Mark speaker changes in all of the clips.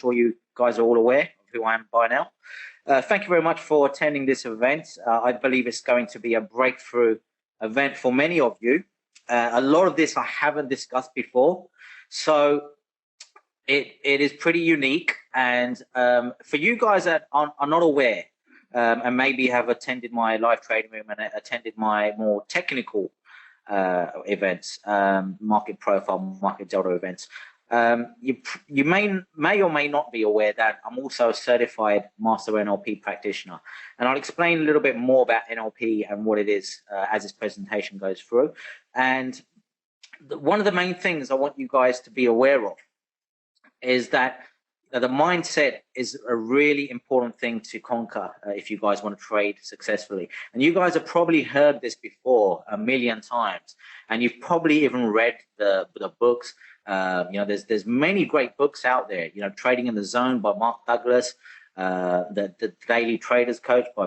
Speaker 1: sure you guys are all aware of who I am by now. Thank you very much for attending this event. I believe it's going to be a breakthrough event for many of you. A lot of this I haven't discussed before, so it is pretty unique. And for you guys that are not aware and maybe have attended my live trading room and attended my more technical events, market profile, market delta events, you may or may not be aware that I'm also a certified master NLP practitioner, and I'll explain a little bit more about NLP and what it is as this presentation goes through. And one of the main things I want you guys to be aware of is that the mindset is a really important thing to conquer if you guys want to trade successfully. And you guys have probably heard this before a million times, and you've probably even read the books. There's many great books out there. Trading in the Zone by Mark Douglas, the Daily Traders Coach by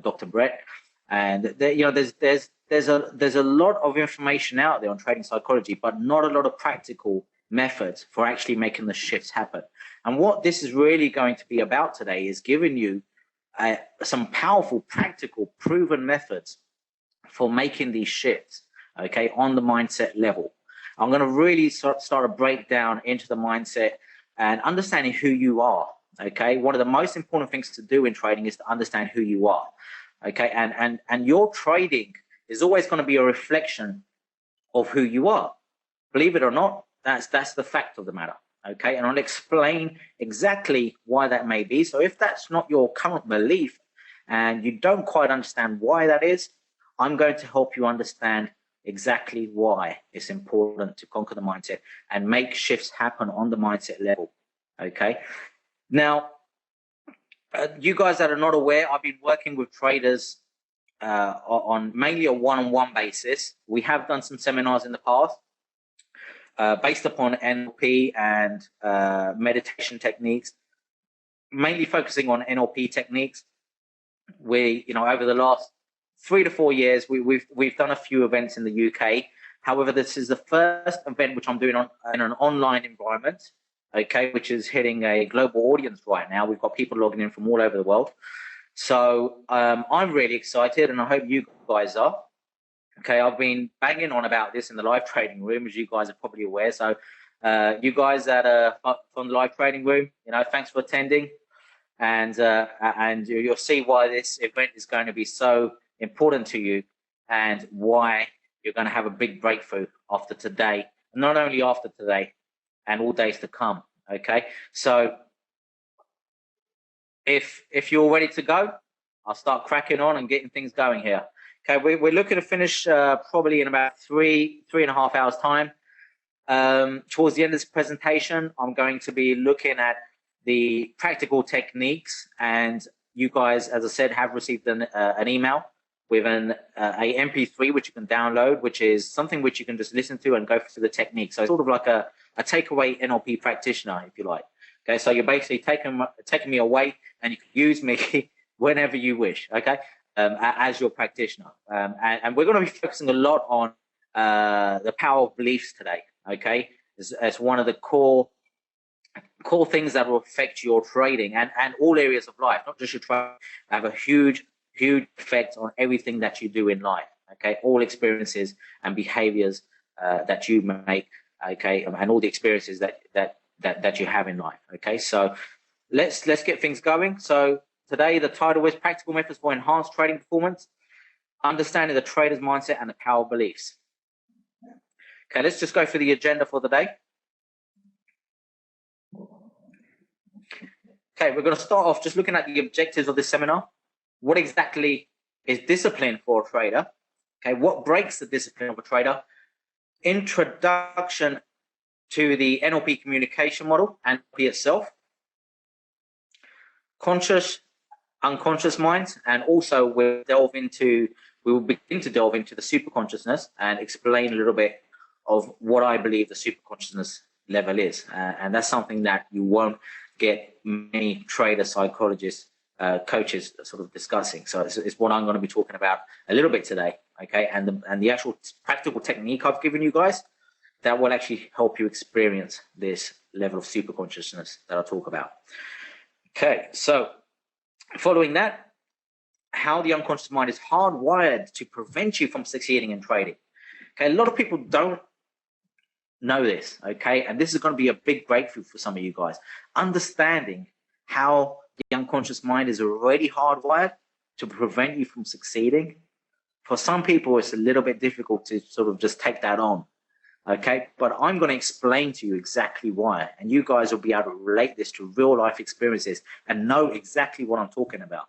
Speaker 1: Dr. Brett, and there's a lot of information out there on trading psychology, but not a lot of practical methods for actually making the shifts happen. And what this is really going to be about today is giving you some powerful, practical, proven methods for making these shifts, okay, on the mindset level. I'm going to really start a breakdown into the mindset and understanding who you are, okay? One of the most important things to do in trading is to understand who you are, okay? And your trading is always going to be a reflection of who you are. Believe it or not, that's the fact of the matter, okay? And I'll explain exactly why that may be. So if that's not your current belief and you don't quite understand why that is, I'm going to help you understand exactly why it's important to conquer the mindset and make shifts happen on the mindset level, okay? Now, you guys that are not aware, I've been working with traders on mainly a one-on-one basis. We have done some seminars in the past based upon NLP and meditation techniques, mainly focusing on NLP techniques. Over the last 3 to 4 years, we've done a few events in the UK. However, this is the first event which I'm doing in an online environment, okay, which is hitting a global audience right now. We've got people logging in from all over the world. So I'm really excited, and I hope you guys are. Okay, I've been banging on about this in the live trading room, as you guys are probably aware. So you guys that are from the live trading room, thanks for attending. And you'll see why this event is going to be so important to you and why you're going to have a big breakthrough after today, not only after today and all days to come, okay? So if you're ready to go, I'll start cracking on and getting things going here. Okay, we're looking to finish probably in about three and a half hours time. Towards the end of this presentation, I'm going to be looking at the practical techniques, and you guys, as I said, have received an email with a MP3 which you can download, which is something which you can just listen to and go through the technique. So it's sort of like a takeaway NLP practitioner, if you like. Okay, so you're basically taking me away, and you can use me whenever you wish, okay, as your practitioner. And we're going to be focusing a lot on the power of beliefs today, okay? It's one of the core things that will affect your trading and all areas of life, not just your trading, have a huge effect on everything that you do in life, okay? All experiences and behaviors that you make, okay, and all the experiences that you have in life, okay? So let's get things going. So today the title is Practical Methods for Enhanced Trading Performance, Understanding the Trader's Mindset and the Power of Beliefs. Okay, let's just go through the agenda for the day. Okay, we're going to start off just looking at the objectives of this seminar. What exactly is discipline for a trader? Okay, what breaks the discipline of a trader? Introduction to the NLP communication model and NLP itself. Conscious, unconscious minds, and also we will begin to delve into the superconsciousness and explain a little bit of what I believe the superconsciousness level is. And that's something that you won't get many trader psychologists, coaches sort of discussing. So it's what I'm going to be talking about a little bit today, okay? And the actual practical technique I've given you guys that will actually help you experience this level of super consciousness that I'll talk about. Okay, so following that, how the unconscious mind is hardwired to prevent you from succeeding in trading. Okay, a lot of people don't know this, okay, and this is going to be a big breakthrough for some of you guys. Understanding how the unconscious mind is already hardwired to prevent you from succeeding. For some people, it's a little bit difficult to sort of just take that on, okay, but I'm going to explain to you exactly why, and you guys will be able to relate this to real life experiences and know exactly what I'm talking about.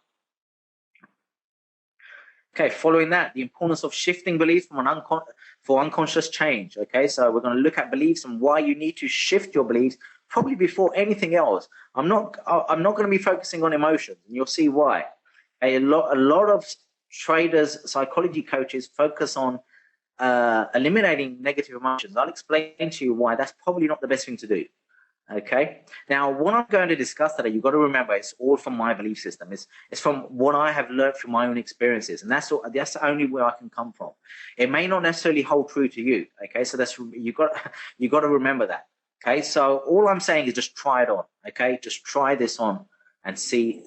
Speaker 1: Okay, following that, the importance of shifting beliefs for unconscious change. Okay, so we're going to look at beliefs and why you need to shift your beliefs probably before anything else. I'm not going to be focusing on emotions, and you'll see why. Okay, a lot of traders, psychology coaches focus on eliminating negative emotions. I'll explain to you why that's probably not the best thing to do. Okay, now what I'm going to discuss today, you've got to remember, it's all from my belief system. It's from what I have learned from my own experiences, and that's the only where I can come from. It may not necessarily hold true to you. Okay, so that's you got to remember that. Okay, so all I'm saying is just try it on. Okay, just try this on and see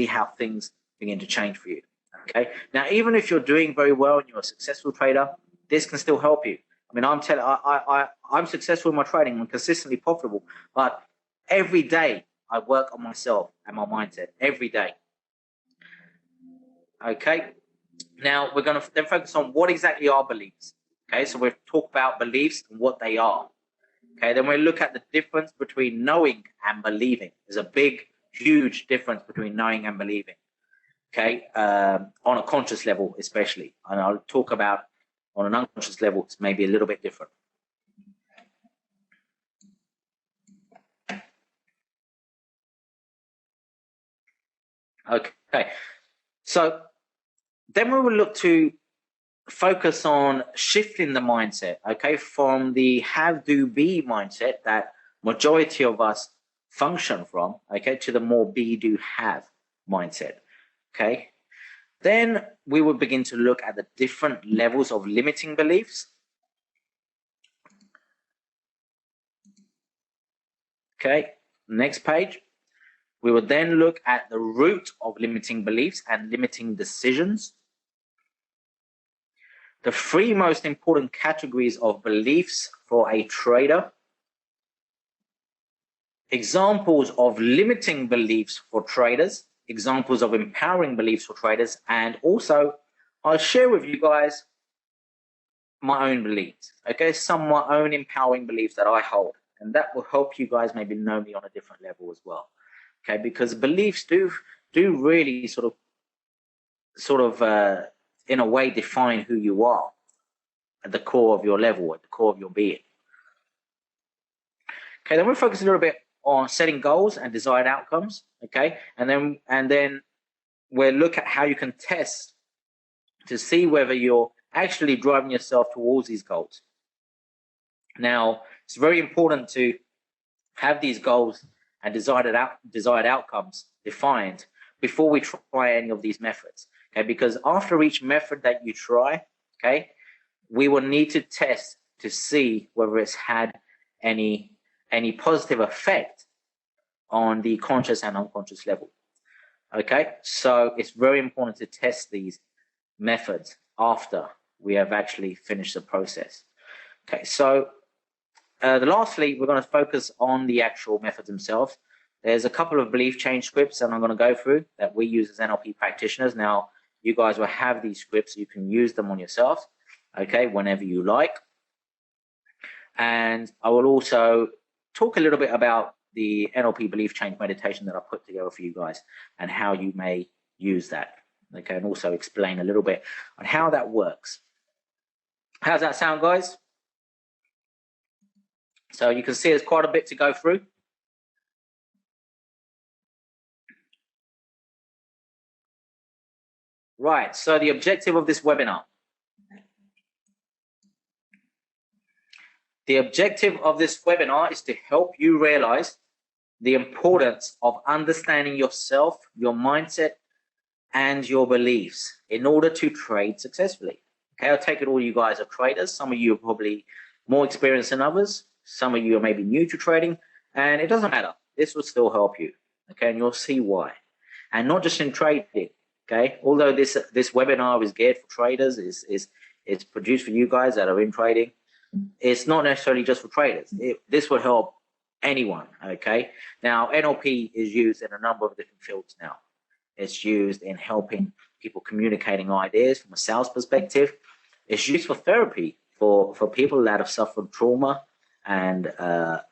Speaker 1: how things begin to change for you. Okay, now even if you're doing very well and you're a successful trader, this can still help you. I mean, I'm successful in my trading. I'm consistently profitable, but every day I work on myself and my mindset every day. Okay. Now we're going to then focus on what exactly are beliefs. Okay. So we've talked about beliefs and what they are. Okay. Then we'll look at the difference between knowing and believing. There's a big, huge difference between knowing and believing. Okay. On a conscious level, especially, and I'll talk about on an unconscious level, it's maybe a little bit different. Okay, so then we will look to focus on shifting the mindset, okay, from the have, do, be mindset that majority of us function from, okay, to the more be, do, have mindset, okay. Then we will begin to look at the different levels of limiting beliefs. Okay, next page. We will then look at the root of limiting beliefs and limiting decisions. The three most important categories of beliefs for a trader. Examples of limiting beliefs for traders. Examples of empowering beliefs for traders, and also I'll share with you guys my own beliefs, okay, some of my own empowering beliefs that I hold, and that will help you guys maybe know me on a different level as well, okay, because beliefs do really sort of in a way define who you are at the core of your level, at the core of your being. Okay, then we'll focus a little bit on setting goals and desired outcomes, okay, and then we'll look at how you can test to see whether you're actually driving yourself towards these goals. Now, it's very important to have these goals and desired outcomes defined before we try any of these methods, okay, because after each method that you try, okay, we will need to test to see whether it's had any positive effect on the conscious and unconscious level. Okay, so it's very important to test these methods after we have actually finished the process. Okay, so lastly, we're going to focus on the actual methods themselves. There's a couple of belief change scripts that I'm going to go through that we use as NLP practitioners. Now, you guys will have these scripts, so you can use them on yourself, okay, whenever you like. And I will also talk a little bit about the NLP belief change meditation that I put together for you guys and how you may use that, okay, and also explain a little bit on how that works. How's that sound, guys? So you can see there's quite a bit to go through. Right, so the objective of this webinar. The objective of this webinar is to help you realize the importance of understanding yourself, your mindset, and your beliefs in order to trade successfully. Okay, I'll take it all you guys are traders. Some of you are probably more experienced than others. Some of you are maybe new to trading, and it doesn't matter. This will still help you, okay? And you'll see why. And not just in trading, okay? Although this webinar is geared for traders, it's produced for you guys that are in trading. It's not necessarily just for traders. This will help anyone, okay? Now, NLP is used in a number of different fields now. It's used in helping people communicating ideas from a sales perspective. It's used for therapy for people that have suffered trauma and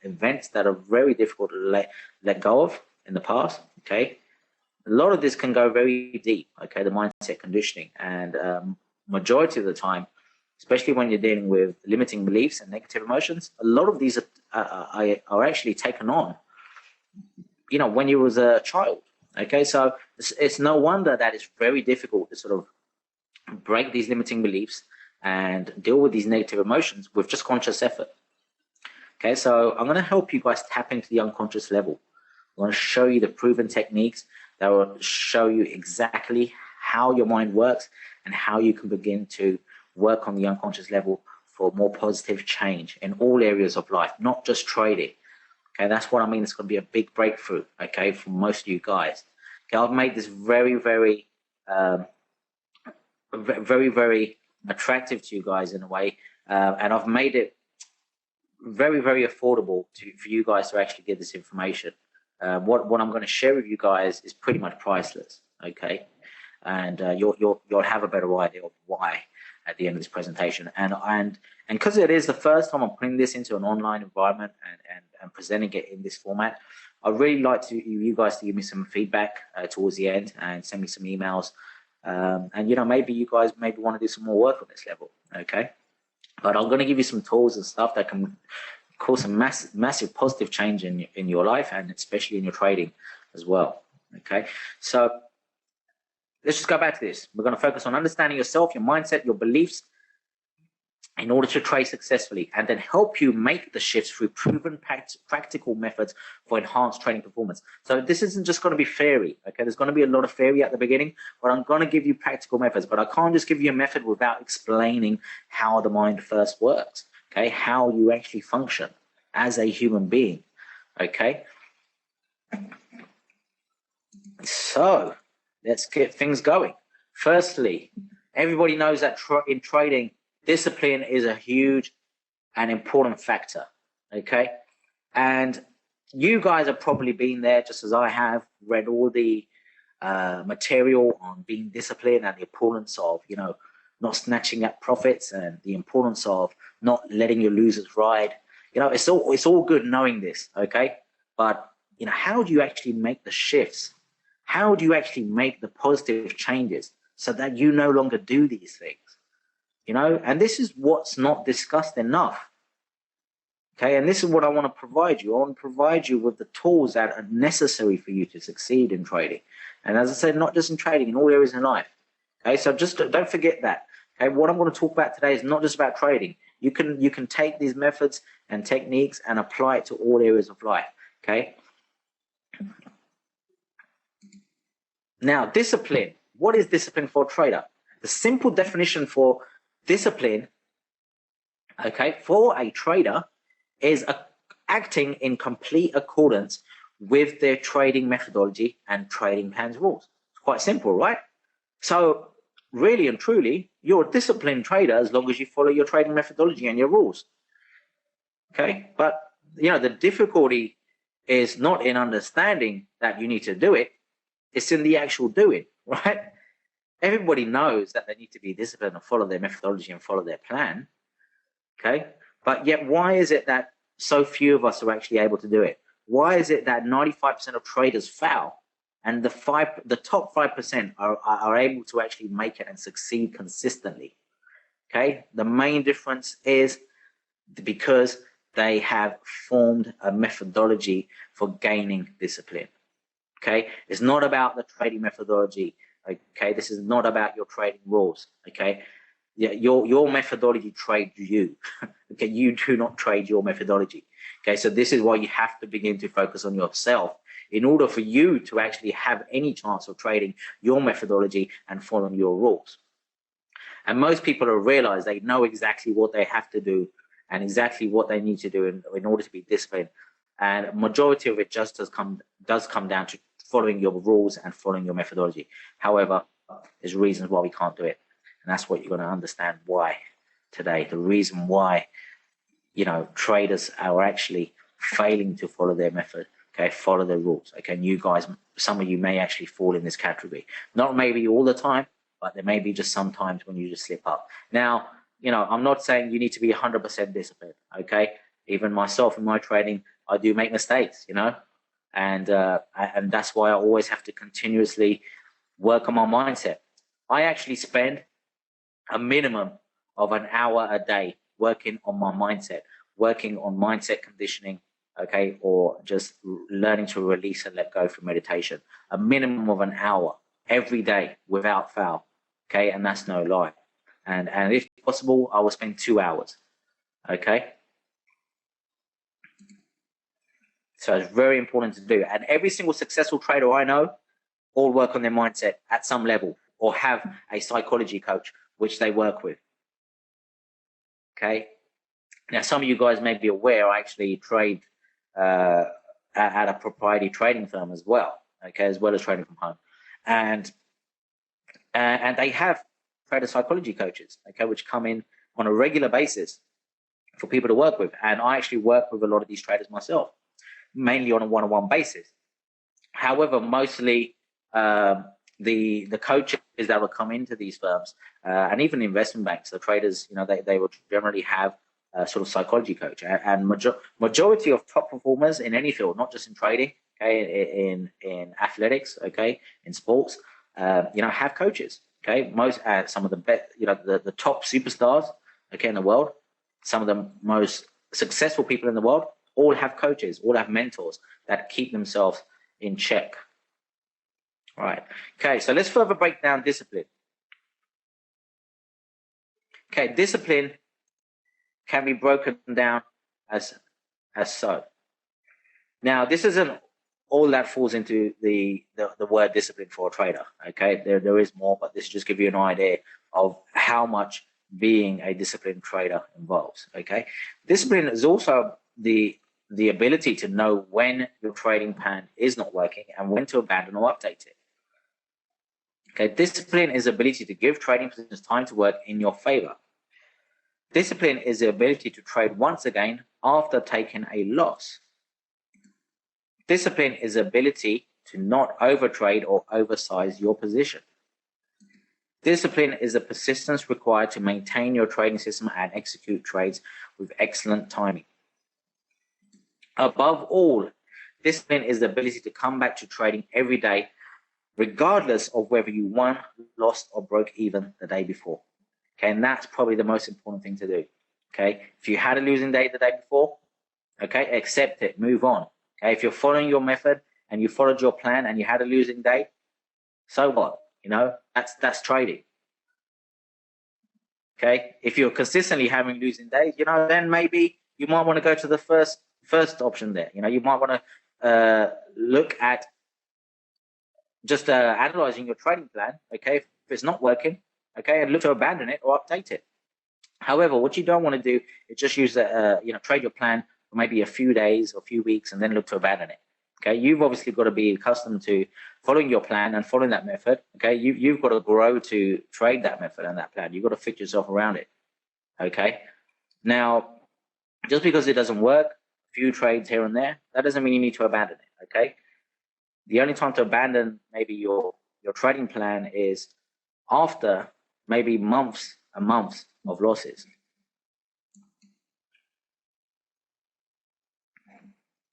Speaker 1: events that are very difficult to let go of in the past, okay? A lot of this can go very deep, okay, the mindset conditioning. And majority of the time, especially when you're dealing with limiting beliefs and negative emotions, a lot of these are actually taken on, you know, when you was a child, okay? So it's no wonder that it's very difficult to sort of break these limiting beliefs and deal with these negative emotions with just conscious effort. Okay, so I'm going to help you guys tap into the unconscious level. I'm going to show you the proven techniques that will show you exactly how your mind works and how you can begin to work on the unconscious level for more positive change in all areas of life, not just trading. Okay, that's what I mean. It's going to be a big breakthrough, okay, for most of you guys. Okay, I've made this very, very attractive to you guys in a way, and I've made it very, very affordable for you guys to actually get this information. What I'm going to share with you guys is pretty much priceless, okay? And you'll have a better idea of why at the end of this presentation. And because it is the first time I'm putting this into an online environment and presenting it in this format, I'd really like you guys to give me some feedback towards the end and send me some emails. And you know, maybe you guys want to do some more work on this level, okay? But I'm going to give you some tools and stuff that can cause some massive positive change in your life and especially in your trading as well, okay? So let's just go back to this. We're going to focus on understanding yourself, your mindset, your beliefs in order to trade successfully, and then help you make the shifts through proven practical methods for enhanced trading performance. So this isn't just going to be theory, okay? There's going to be a lot of theory at the beginning, but I'm going to give you practical methods. But I can't just give you a method without explaining how the mind first works, okay? How you actually function as a human being, okay? So let's get things going. Firstly, everybody knows that in trading, discipline is a huge and important factor, okay? And you guys have probably been there just as I have, read all the material on being disciplined and the importance of, you know, not snatching at profits and the importance of not letting your losers ride. You know, it's all good knowing this, okay? But, you know, how do you actually make the shifts? How do you actually make the positive changes so that you no longer do these things? You know, and this is what's not discussed enough. Okay, and this is what I want to provide you. I want to provide you with the tools that are necessary for you to succeed in trading. And as I said, not just in trading, in all areas in life. Okay, so just don't forget that. Okay, what I'm going to talk about today is not just about trading. You can take these methods and techniques and apply it to all areas of life. Okay. Now, discipline. What is discipline for a trader? The simple definition for discipline, okay, for a trader is acting in complete accordance with their trading methodology and trading plans rules. It's quite simple, right? So really and truly, you're a disciplined trader as long as you follow your trading methodology and your rules. Okay, but you know, the difficulty is not in understanding that you need to do it, it's in the actual doing, right? Everybody knows that they need to be disciplined and follow their methodology and follow their plan, okay? But yet, why is it that so few of us are actually able to do it? Why is it that 95% of traders fail and the top 5% are able to actually make it and succeed consistently, okay? The main difference is because they have formed a methodology for gaining discipline, okay? It's not about the trading methodology. Okay, this is not about your trading rules. Okay, yeah, your methodology trades you. Okay, you do not trade your methodology. Okay, so this is why you have to begin to focus on yourself in order for you to actually have any chance of trading your methodology and following your rules. And most people have realized they know exactly what they have to do and exactly what they need to do in order to be disciplined. And majority of it just does come down to following your rules and following your methodology. However, there's reasons why we can't do it, and that's what you're going to understand why today. The reason why, you know, traders are actually failing to follow their method, okay, follow the rules, okay. And you guys, some of you may actually fall in this category. Not maybe all the time, but there may be just sometimes when you just slip up. Now, you know, I'm not saying you need to be 100% disciplined, okay. Even myself in my trading, I do make mistakes, you know, and that's why I always have to continuously work on my mindset. I actually spend a minimum of an hour a day working on my mindset, working on mindset conditioning, okay, or just learning to release and let go through meditation. A minimum of an hour every day without fail, okay, and that's no lie. And if possible, I will spend 2 hours, okay. So it's very important to do. And every single successful trader I know all work on their mindset at some level or have a psychology coach which they work with. Okay. Now, some of you guys may be aware I actually trade at a proprietary trading firm as well. Okay, as well as trading from home, and they have trader psychology coaches. Okay, which come in on a regular basis for people to work with. And I actually work with a lot of these traders myself, mainly on a one-on-one basis. However, mostly the coaches that will come into these firms and even investment banks, the traders, you know, they will generally have a sort of psychology coach. And majority of top performers in any field, not just in trading, okay, in athletics, okay, in sports, you know, have coaches. Okay, most some of the best, you know, the top superstars, okay, in the world, some of the most successful people in the world, all have coaches, all have mentors that keep themselves in check. All right. Okay, so let's further break down discipline. Okay, discipline can be broken down as so. Now, this isn't all that falls into the word discipline for a trader. Okay, there is more, but this just give you an idea of how much being a disciplined trader involves. Okay, discipline is also the ability to know when your trading plan is not working and when to abandon or update it. Okay, discipline is the ability to give trading positions time to work in your favor. Discipline is the ability to trade once again after taking a loss. Discipline is the ability to not overtrade or oversize your position. Discipline is the persistence required to maintain your trading system and execute trades with excellent timing. Above all, discipline is the ability to come back to trading every day, regardless of whether you won, lost, or broke even the day before. Okay, and that's probably the most important thing to do. Okay, if you had a losing day the day before, okay, accept it, move on. Okay, if you're following your method and you followed your plan and you had a losing day, so what? You know, that's trading. Okay, if you're consistently having losing days, you know, then maybe you might want to go to the first option there. You know, you might want to look at just analyzing your trading plan. Okay, if it's not working, okay, and look to abandon it or update it. However, what you don't want to do is just use you know, trade your plan for maybe a few days or a few weeks and then look to abandon it. Okay, you've obviously got to be accustomed to following your plan and following that method. Okay, you've got to grow to trade that method and that plan. You've got to fit yourself around it. Okay, now just because it doesn't work, a few trades here and there, that doesn't mean you need to abandon it. Okay, the only time to abandon maybe your trading plan is after maybe months and months of losses.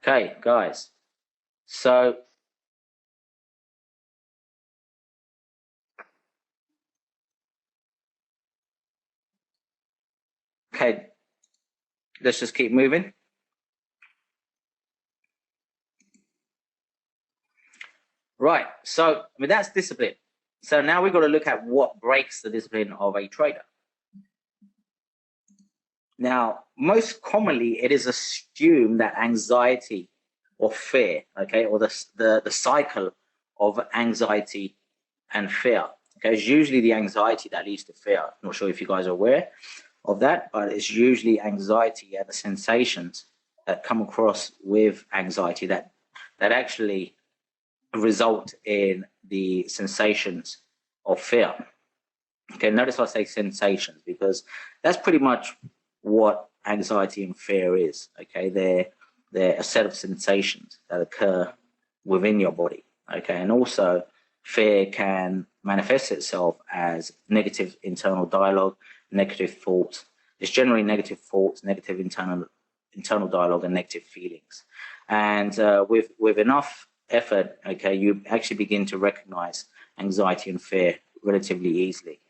Speaker 1: Okay, guys. So okay, let's just keep moving. Right, so I mean, that's discipline. So now we've got to look at what breaks the discipline of a trader. Now, most commonly, it is assumed that anxiety or fear, okay, or the cycle of anxiety and fear, okay, is usually the anxiety that leads to fear. I'm not sure if you guys are aware, of that, but it's usually anxiety and the sensations that come across with anxiety that actually result in the sensations of fear. Okay, notice I say sensations because that's pretty much what anxiety and fear is. Okay, they're a set of sensations that occur within your body. Okay, and also fear can manifest itself as negative internal dialogue, negative thoughts. It's generally negative thoughts, negative internal dialogue, and negative feelings. And with enough effort, okay, you actually begin to recognize anxiety and fear relatively easily.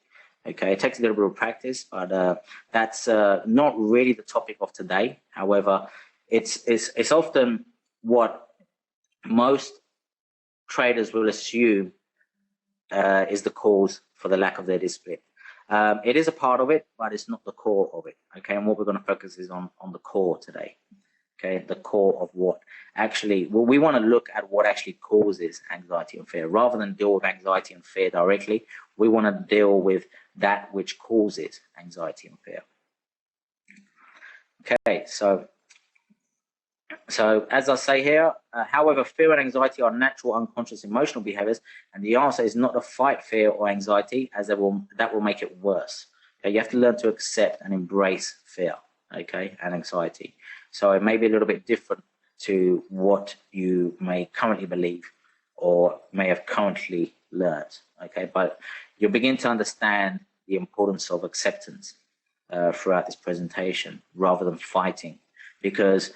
Speaker 1: Okay, it takes a little bit of practice, but that's not really the topic of today. However, it's often what most traders will assume is the cause for the lack of their discipline. It is a part of it, but it's not the core of it. Okay, and what we're going to focus is on the core today. Okay, the core of what actually, well, we want to look at what actually causes anxiety and fear. Rather than deal with anxiety and fear directly, we want to deal with that which causes anxiety and fear. Okay, so as I say here, however, fear and anxiety are natural unconscious emotional behaviors, and the answer is not to fight fear or anxiety, as that will make it worse. Okay, you have to learn to accept and embrace fear, okay, and anxiety. So it may be a little bit different to what you may currently believe or may have currently learned, okay, but you'll begin to understand the importance of acceptance throughout this presentation rather than fighting, because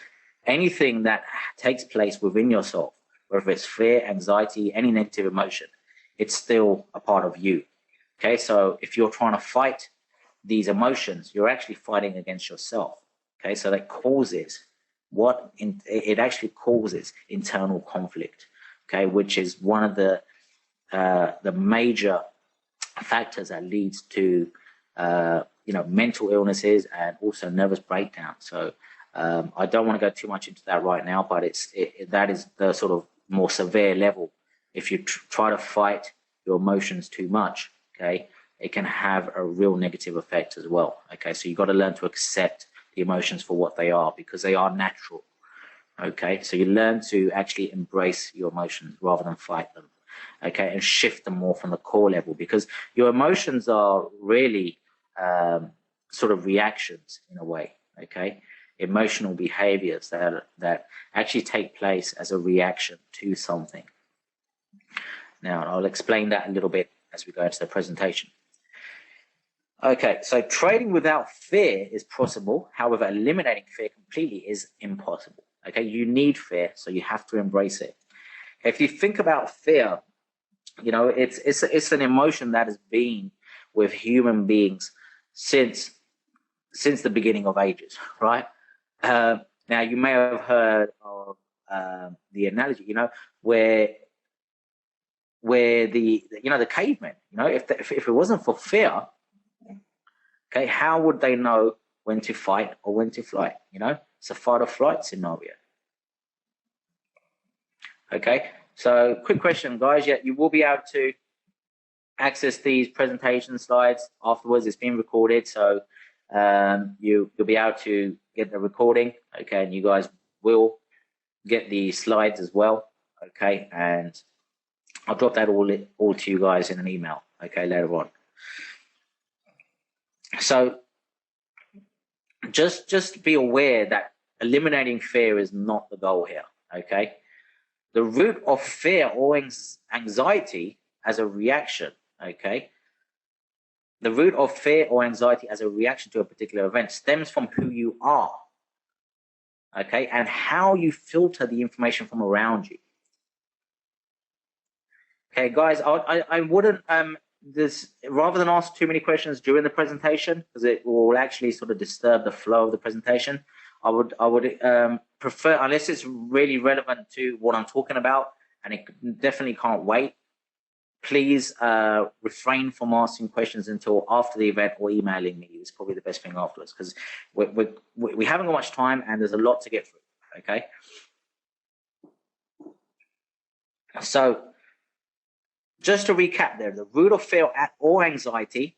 Speaker 1: anything that takes place within yourself, whether it's fear, anxiety, any negative emotion, it's still a part of you. Okay, so if you're trying to fight these emotions, you're actually fighting against yourself. Okay, so that causes it actually causes internal conflict. Okay, which is one of the major factors that leads to mental illnesses and also nervous breakdown. So I don't want to go too much into that right now, but that is the sort of more severe level. If you try to fight your emotions too much, okay, it can have a real negative effect as well. Okay, so you've got to learn to accept the emotions for what they are, because they are natural. Okay, so you learn to actually embrace your emotions rather than fight them. Okay, and shift them more from the core level, because your emotions are really sort of reactions in a way. Okay, emotional behaviors that actually take place as a reaction to something. Now, I'll explain that a little bit as we go into the presentation. Okay, so trading without fear is possible. However, eliminating fear completely is impossible. Okay, you need fear, so you have to embrace it. If you think about fear, it's an emotion that has been with human beings since the beginning of ages, right? Now, you may have heard of the analogy, where the cavemen, if it wasn't for fear, okay, how would they know when to fight or when to fly? It's a fight or flight scenario. Okay, so quick question, guys. Yeah, you will be able to access these presentation slides afterwards. It's being recorded, so you'll be able to get the recording. Okay, and you guys will get the slides as well. Okay, and I'll drop that all to you guys in an email. Okay, later on. So just be aware that eliminating fear is not the goal here. Okay, the root of fear or anxiety as a reaction. Okay, the root of fear or anxiety as a reaction to a particular event stems from who you are. Okay, and how you filter the information from around you. Okay, guys, I wouldn't rather than ask too many questions during the presentation, because it will actually sort of disturb the flow of the presentation. I would prefer, unless it's really relevant to what I'm talking about, and it definitely can't wait, please refrain from asking questions until after the event or emailing me. It's probably the best thing afterwards, because we haven't got much time and there's a lot to get through. Okay, so just to recap there, the root of fear or anxiety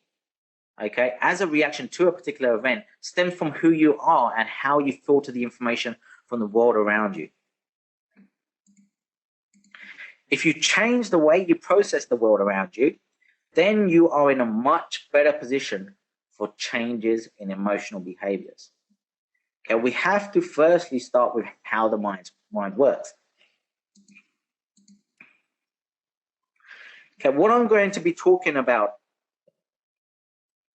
Speaker 1: okay, as a reaction to a particular event stems from who you are and how you filter the information from the world around you. If you change the way you process the world around you, then you are in a much better position for changes in emotional behaviors. Okay, we have to firstly start with how the mind works. Okay, what I'm going to be talking about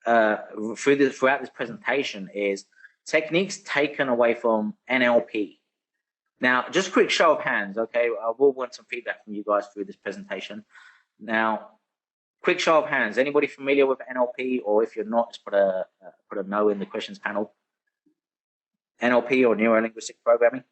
Speaker 1: throughout this presentation is techniques taken away from NLP. Now, just a quick show of hands, okay? I will want some feedback from you guys through this presentation. Now, quick show of hands. Anybody familiar with NLP, or if you're not, just put a no in the questions panel. NLP or neuro-linguistic programming.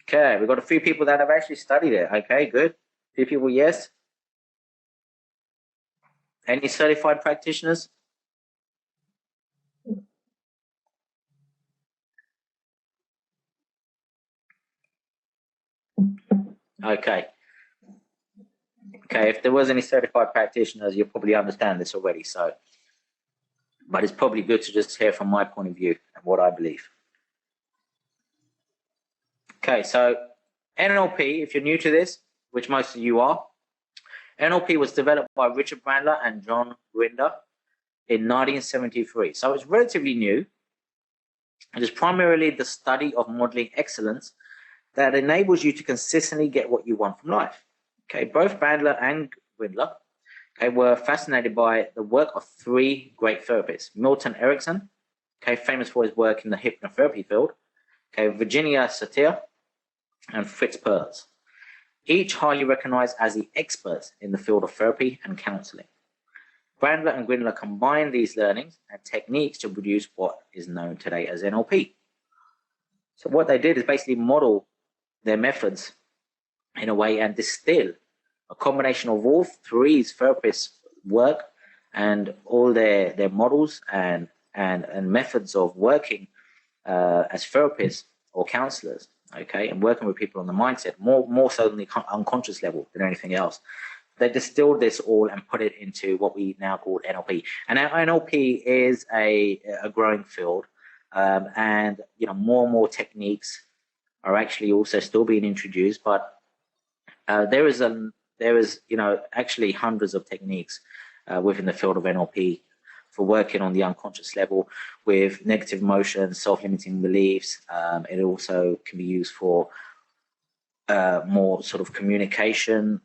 Speaker 1: Okay, we've got a few people that have actually studied it. Okay, good. A few people, yes. Any certified practitioners? Okay. Okay, if there was any certified practitioners, you'll probably understand this already. So, but it's probably good to just hear from my point of view and what I believe. Okay, so NLP, if you're new to this, which most of you are, NLP was developed by Richard Bandler and John Grinder in 1973. So it's relatively new. It is primarily the study of modeling excellence that enables you to consistently get what you want from life. Okay, both Bandler and Grindler, okay, were fascinated by the work of three great therapists: Milton Erickson, okay, famous for his work in the hypnotherapy field, okay, Virginia Satir, and Fritz Perls, each highly recognized as the experts in the field of therapy and counseling. Bandler and Grindler combined these learnings and techniques to produce what is known today as NLP. So what they did is basically model their methods in a way and distill a combination of all three therapists' work and all their models and methods of working as therapists or counselors, okay, and working with people on the mindset, more so than the unconscious level than anything else. They distilled this all and put it into what we now call NLP. And now NLP is a growing field, and more and more techniques are actually also still being introduced. But there is actually hundreds of techniques within the field of NLP for working on the unconscious level with negative emotions, self-limiting beliefs. It also can be used for more sort of communication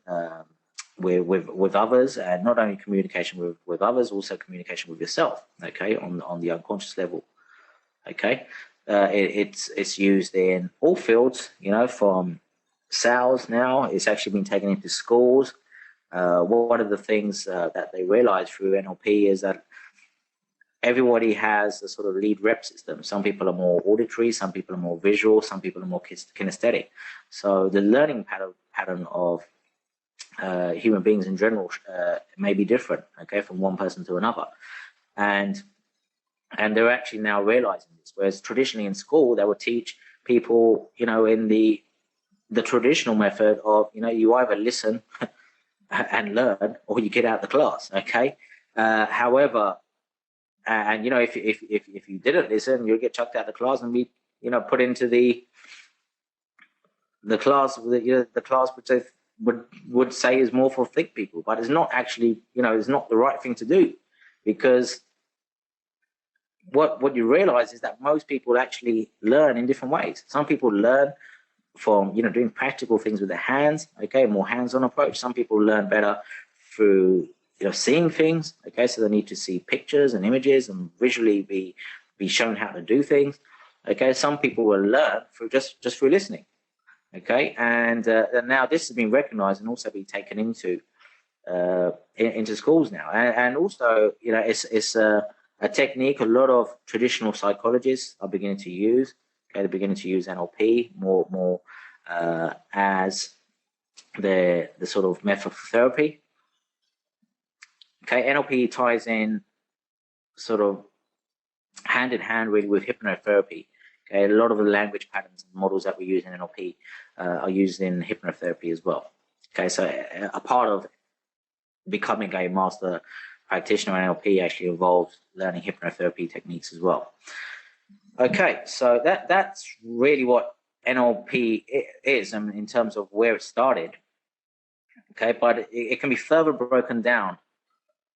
Speaker 1: with others, and not only communication with others, also communication with yourself, okay, on the unconscious level, okay. It's used in all fields, from sales now. It's actually been taken into schools. One of the things that they realize through NLP is that everybody has a sort of lead rep system. Some people are more auditory, some people are more visual, some people are more kinesthetic. So the learning pattern of human beings in general may be different, okay, from one person to another, and they're actually now realizing this. Whereas traditionally in school, they would teach people, in the traditional method of, you either listen and learn, or you get out the class, okay. However, and if you didn't listen, you'll get chucked out the class and be, put into the class, the class which would say is more for thick people, but it's not actually, it's not the right thing to do, because what you realize is that most people actually learn in different ways. Some people learn from, doing practical things with their hands, okay, more hands-on approach. Some people learn better through, seeing things, okay, so they need to see pictures and images and visually be shown how to do things, okay. Some people will learn through just through listening, okay, and now this has been recognized and also been taken into schools now, and also, it's a technique a lot of traditional psychologists are beginning to use. Okay, they're beginning to use NLP more as the sort of method for therapy. Okay, NLP ties in sort of hand in hand really with hypnotherapy. Okay, a lot of the language patterns and models that we use in NLP are used in hypnotherapy as well. Okay, so a part of becoming a master practitioner in NLP actually involves learning hypnotherapy techniques as well. Okay, so that's really what NLP is in terms of where it started. Okay, but it can be further broken down.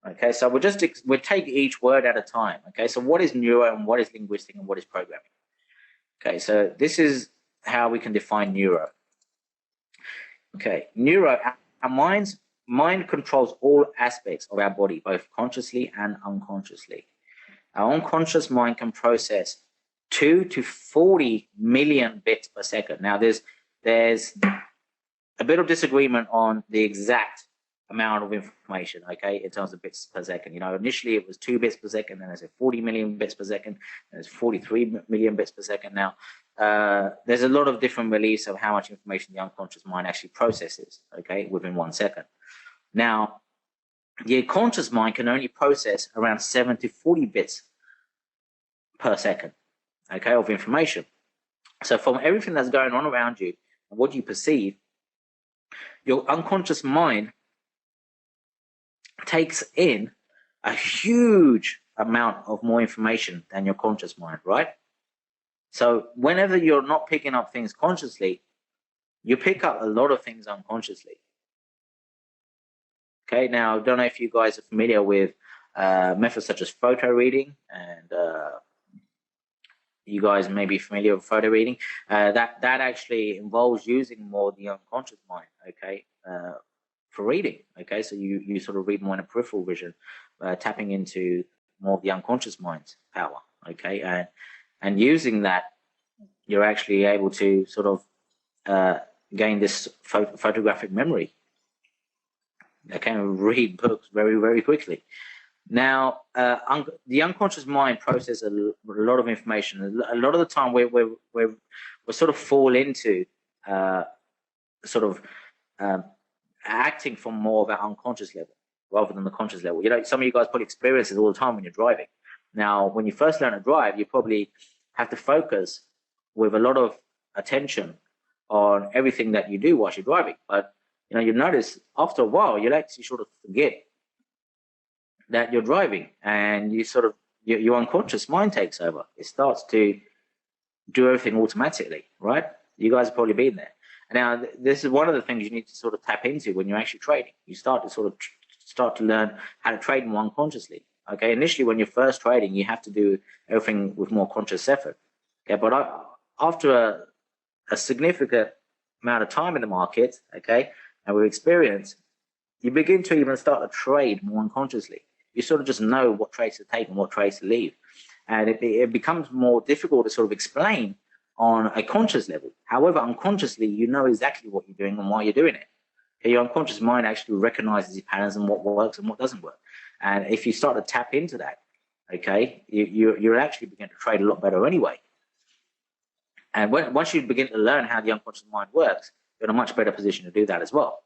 Speaker 1: Okay, so we'll take each word at a time. Okay, so what is neuro and what is linguistic and what is programming? Okay, so this is how we can define neuro. Okay, neuro, our mind controls all aspects of our body, both consciously and unconsciously. Our unconscious mind can process 2 to 40 million bits per second. Now, there's a bit of disagreement on the exact amount of information, okay, in terms of bits per second. You know, initially it was 2 bits per second, then I said 40 million bits per second, and it's 43 million bits per second now. There's a lot of different beliefs of how much information the unconscious mind actually processes, okay, within 1 second. Now, the conscious mind can only process around 7 to 40 bits per second, okay, of information. So from everything that's going on around you and what you perceive, your unconscious mind takes in a huge amount of more information than your conscious mind, right? So whenever you're not picking up things consciously, you pick up a lot of things unconsciously. Okay, now I don't know if you guys are familiar with methods such as photo reading, and you guys may be familiar with photo reading. That actually involves using more the unconscious mind, okay, for reading. Okay, so you sort of read more in a peripheral vision, tapping into more of the unconscious mind's power. Okay, and using that, you're actually able to sort of gain this photographic memory. They can read books very, very quickly. Now, the unconscious mind processes a lot of information. A lot of the time, we sort of fall into sort of acting from more of our unconscious level rather than the conscious level. You know, some of you guys probably experience this all the time when you're driving. Now, when you first learn to drive, you probably have to focus with a lot of attention on everything that you do while you're driving. But you know, you notice after a while, you'll actually sort of forget that you're driving, and you sort of your unconscious mind takes over. It starts to do everything automatically, right? You guys have probably been there. Now, this is one of the things you need to sort of tap into when you're actually trading. You start to sort of start to learn how to trade more unconsciously. Okay, initially when you're first trading, you have to do everything with more conscious effort. Okay, but after a significant amount of time in the market, okay, and with experience, you begin to even start to trade more unconsciously. You sort of just know what trades to take and what trades to leave. And it becomes more difficult to sort of explain on a conscious level. However, unconsciously, you know exactly what you're doing and why you're doing it. Okay, your unconscious mind actually recognizes these patterns and what works and what doesn't work. And if you start to tap into that, okay, you're actually begin to trade a lot better anyway. And once you begin to learn how the unconscious mind works, you're in a much better position to do that as well.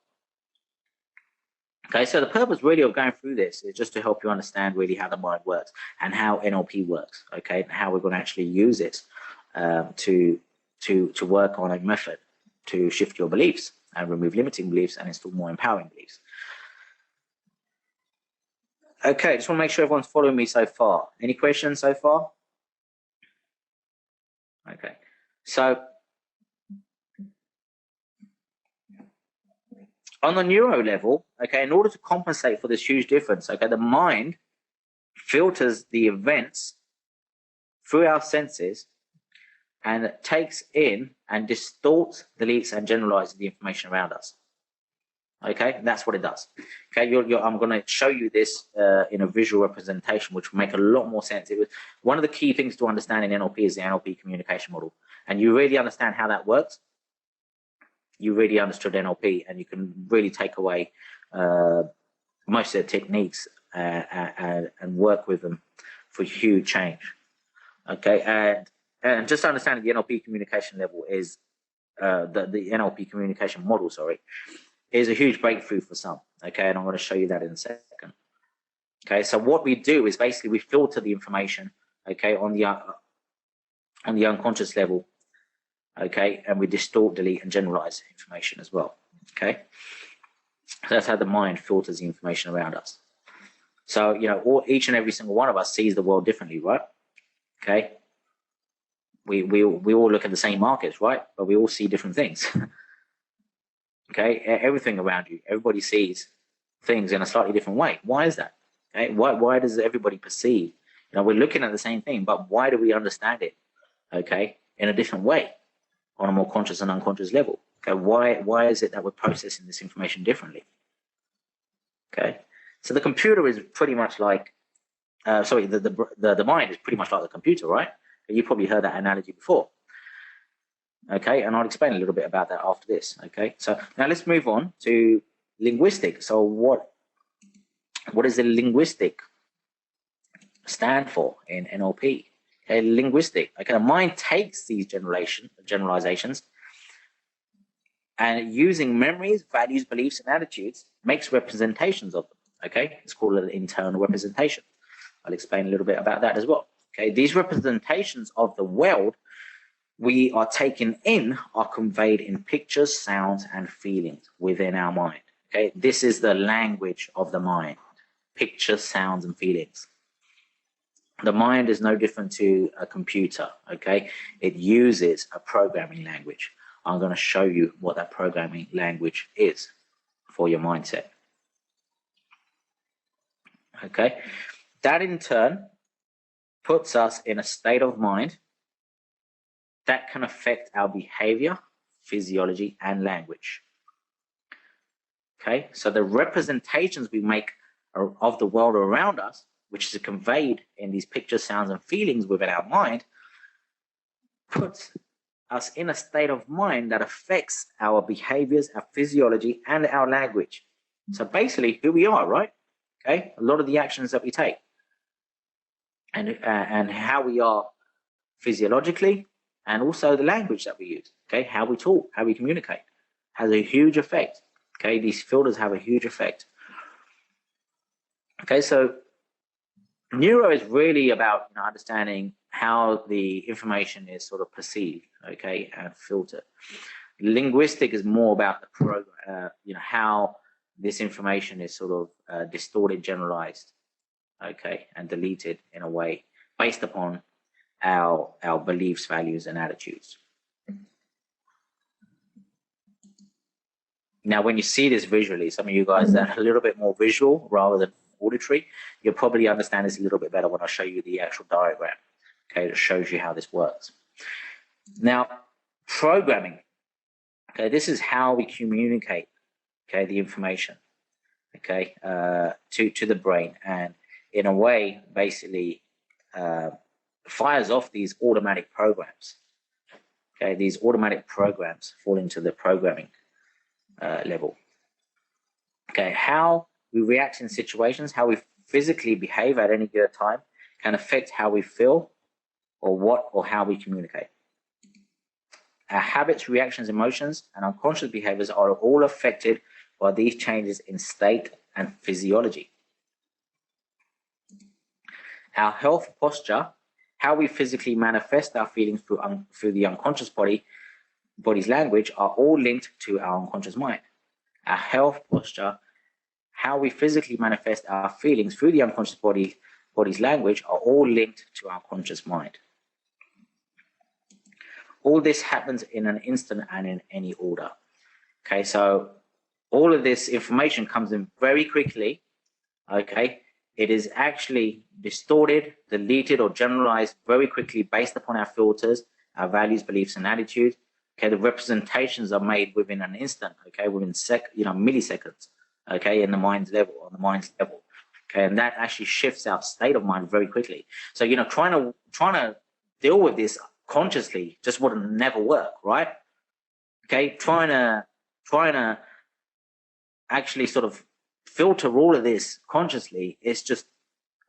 Speaker 1: Okay, so the purpose really of going through this is just to help you understand really how the mind works and how NLP works, okay, and how we're going to actually use it to work on a method to shift your beliefs and remove limiting beliefs and install more empowering beliefs. Okay, just want to make sure everyone's following me so far. Any questions so far? Okay, so on the neuro level, okay, in order to compensate for this huge difference, okay, the mind filters the events through our senses and takes in and distorts, deletes, and generalizes the information around us. Okay, that's what it does. Okay, I'm going to show you this in a visual representation, which will make a lot more sense. One of the key things to understand in NLP is the NLP communication model, and you really understand how that works. You really understood NLP, and you can really take away most of the techniques and work with them for huge change. Okay, and just understanding the NLP communication level is the NLP communication model, sorry, is a huge breakthrough for some. Okay, and I'm going to show you that in a second. Okay, so what we do is basically we filter the information, okay, on on the unconscious level, okay, and we distort, delete, and generalize information as well, okay. So that's how the mind filters the information around us. So, you know, each and every single one of us sees the world differently, right? Okay. We all look at the same markets, right? But we all see different things. Okay. Everything around you, everybody sees things in a slightly different way. Why is that? Okay. Why does everybody perceive? You know, we're looking at the same thing, but why do we understand it? Okay, in a different way, on a more conscious and unconscious level. Okay, why is it that we're processing this information differently? Okay, so the computer is pretty much like, the mind is pretty much like the computer, right? You probably heard that analogy before. Okay, and I'll explain a little bit about that after this. Okay, so now let's move on to linguistic. So what does the linguistic stand for in NLP? Okay, linguistic. Okay, the mind takes these generalizations and using memories, values, beliefs, and attitudes, makes representations of them. Okay, it's called an internal representation. I'll explain a little bit about that as well. Okay, these representations of the world we are taking in are conveyed in pictures, sounds, and feelings within our mind. Okay, this is the language of the mind: pictures, sounds, and feelings. The mind is no different to a computer. Okay, it uses a programming language. I'm going to show you what that programming language is for your mindset. Okay, that in turn puts us in a state of mind that can affect our behavior, physiology, and language. Okay, so the representations we make of the world around us, which is conveyed in these pictures, sounds, and feelings within our mind, puts us in a state of mind that affects our behaviors, our physiology, and our language. So basically who we are, right? Okay, a lot of the actions that we take and how we are physiologically, and also the language that we use. Okay, how we talk, how we communicate has a huge effect. Okay, these filters have a huge effect. Okay, so neuro is really about understanding how the information is sort of perceived, okay, and filtered. Linguistic is more about the program, how this information is sort of distorted, generalized, okay, and deleted in a way based upon our beliefs, values, and attitudes. Now, when you see this visually, some of you guys that are a little bit more visual rather than auditory, you'll probably understand this a little bit better when I show you the actual diagram, okay, that shows you how this works. Now, programming, okay, this is how we communicate, okay, the information, okay, to the brain, and in a way, basically, fires off these automatic programs. Okay, these automatic programs fall into the programming level. Okay, how we react in situations, how we physically behave at any given time, can affect how we feel or how we communicate. Our habits, reactions, emotions, and unconscious behaviors are all affected by these changes in state and physiology. Our health, posture, how we physically manifest our feelings through the unconscious body's language are all linked to our unconscious mind. Our health, posture, how we physically manifest our feelings through the unconscious body's language are all linked to our conscious mind. All this happens in an instant and in any order. Okay, so all of this information comes in very quickly. Okay, it is actually distorted, deleted, or generalized very quickly based upon our filters, our values, beliefs, and attitudes. Okay, the representations are made within an instant. Okay, within milliseconds. Okay, on the mind's level. Okay, and that actually shifts our state of mind very quickly. So trying to deal with this consciously just would never work, right? Okay, trying to actually sort of filter all of this consciously is just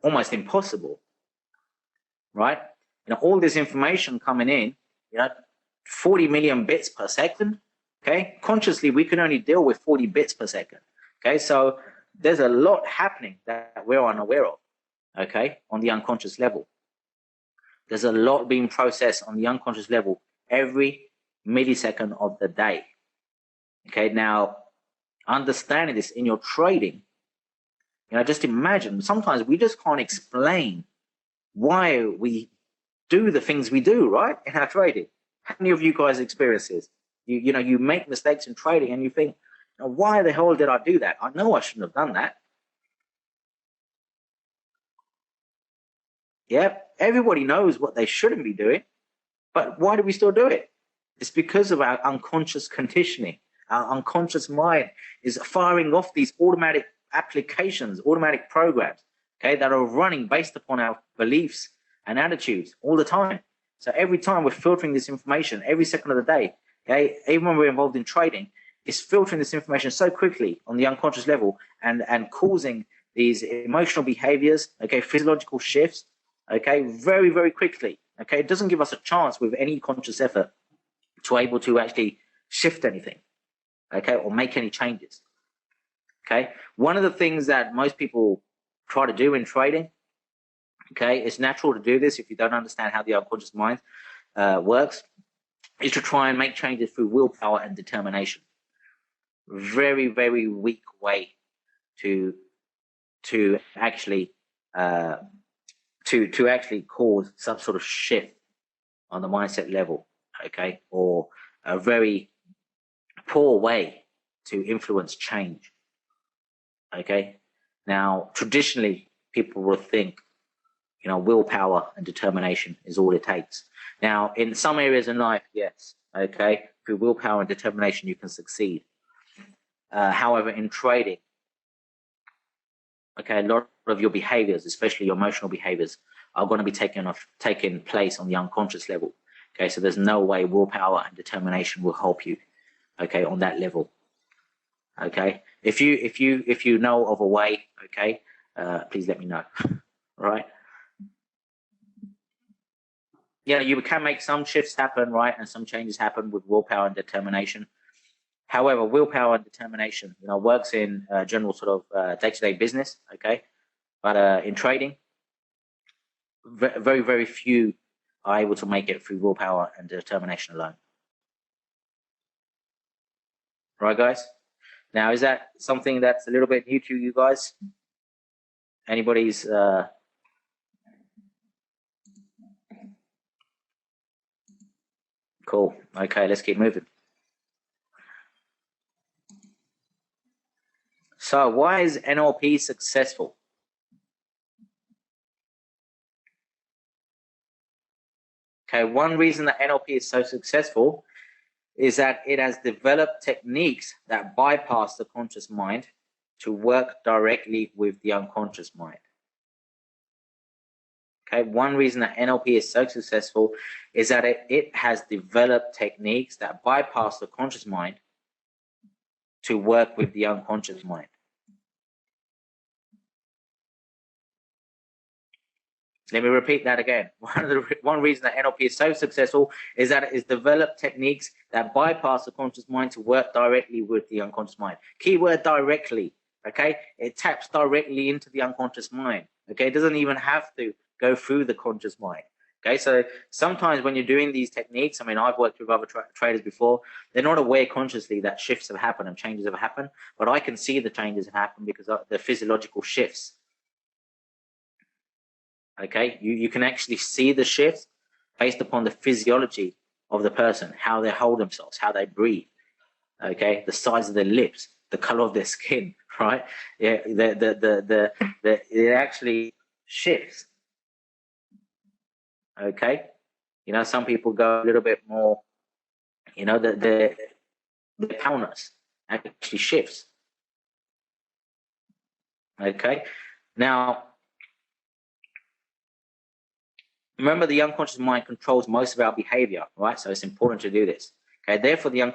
Speaker 1: almost impossible, right? All this information coming in, 40 million bits per second. Okay, consciously we can only deal with 40 bits per second. Okay, so there's a lot happening that we're unaware of, okay, on the unconscious level. There's a lot being processed on the unconscious level every millisecond of the day. Okay, now understanding this in your trading, just imagine, sometimes we just can't explain why we do the things we do, right, in our trading. How many of you guys experience this? You make mistakes in trading and you think, why the hell did I do that? I know I shouldn't have done that. Yeah, everybody knows what they shouldn't be doing, but why do we still do it? It's because of our unconscious conditioning. Our unconscious mind is firing off these automatic applications, automatic programs, okay, that are running based upon our beliefs and attitudes all the time. So every time we're filtering this information, every second of the day, okay, even when we're involved in trading, it's filtering this information so quickly on the unconscious level and causing these emotional behaviors, okay, physiological shifts, okay, very, very quickly. Okay, it doesn't give us a chance with any conscious effort to able to actually shift anything, okay, or make any changes. Okay, one of the things that most people try to do in trading, okay, it's natural to do this if you don't understand how the unconscious mind works, is to try and make changes through willpower and determination. Very, very weak way to actually to actually cause some sort of shift on the mindset level, okay, or a very poor way to influence change. Okay, now traditionally people will think, willpower and determination is all it takes. Now, in some areas in life, yes, okay, through willpower and determination you can succeed. However, in trading, okay, a lot of your behaviors, especially your emotional behaviors, are going to be taking place on the unconscious level. Okay, so there's no way willpower and determination will help you, okay, on that level. Okay, if you know of a way, okay, please let me know. Right? You can make some shifts happen, right, and some changes happen with willpower and determination. However, willpower and determination, works in general sort of day-to-day business, okay, but in trading, very, very few are able to make it through willpower and determination alone. Right, guys? Now, is that something that's a little bit new to you guys? Anybody's cool. Okay, let's keep moving. So why is NLP successful? Okay, one reason that NLP is so successful is that it has developed techniques that bypass the conscious mind to work directly with the unconscious mind. Okay, one reason that NLP is so successful is that it has developed techniques that bypass the conscious mind to work with the unconscious mind. Let me repeat that again. One reason that NLP is so successful is that it has developed techniques that bypass the conscious mind to work directly with the unconscious mind. Keyword directly, okay? It taps directly into the unconscious mind, okay? It doesn't even have to go through the conscious mind, okay? So sometimes when you're doing these techniques, I mean, I've worked with other traders before, they're not aware consciously that shifts have happened and changes have happened, but I can see the changes have happened because of the physiological shifts. Okay, you can actually see the shift based upon the physiology of the person, how they hold themselves, how they breathe, okay, the size of their lips, the color of their skin, right? Yeah, it actually shifts. Okay, some people go a little bit more, the calmness actually shifts. Okay, now remember, the unconscious mind controls most of our behavior, right? So it's important to do this. Okay, therefore, the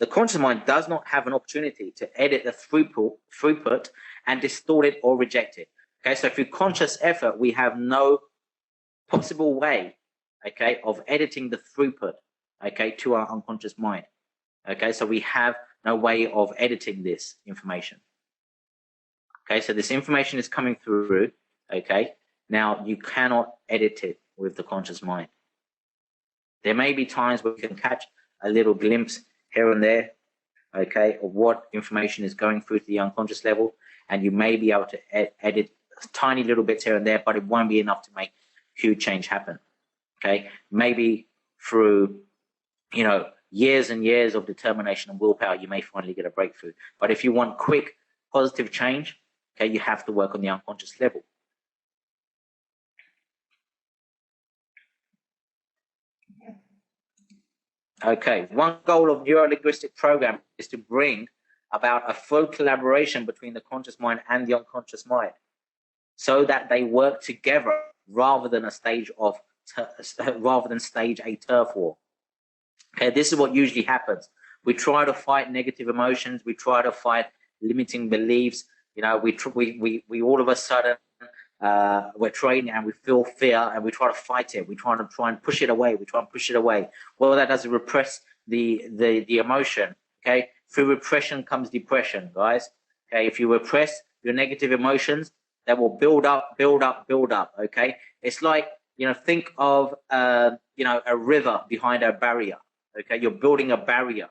Speaker 1: conscious mind does not have an opportunity to edit the throughput and distort it or reject it. Okay, so through conscious effort, we have no possible way, okay, of editing the throughput, okay, to our unconscious mind. Okay, so we have no way of editing this information. Okay, so this information is coming through, okay, now you cannot edit it with the conscious mind. There may be times where you can catch a little glimpse here and there, okay, of what information is going through to the unconscious level, and you may be able to edit tiny little bits here and there, but it won't be enough to make huge change happen. Okay, maybe through, you know, years and years of determination and willpower, you may finally get a breakthrough. But if you want quick, positive change, okay, you have to work on the unconscious level. Okay, one goal of neuro-linguistic program is to bring about a full collaboration between the conscious mind and the unconscious mind, so that they work together rather than stage a turf war. Okay, this is what usually happens. We try to fight negative emotions. We try to fight limiting beliefs. You know, we all of a sudden we're training and we feel fear and we try to fight it. We try and push it away. We try and push it away. Well, that does repress the emotion. Okay, through repression comes depression, guys. Okay, if you repress your negative emotions, that will build up, build up, build up. Okay, it's like, you know, think of you know, a river behind a barrier. Okay, you're building a barrier,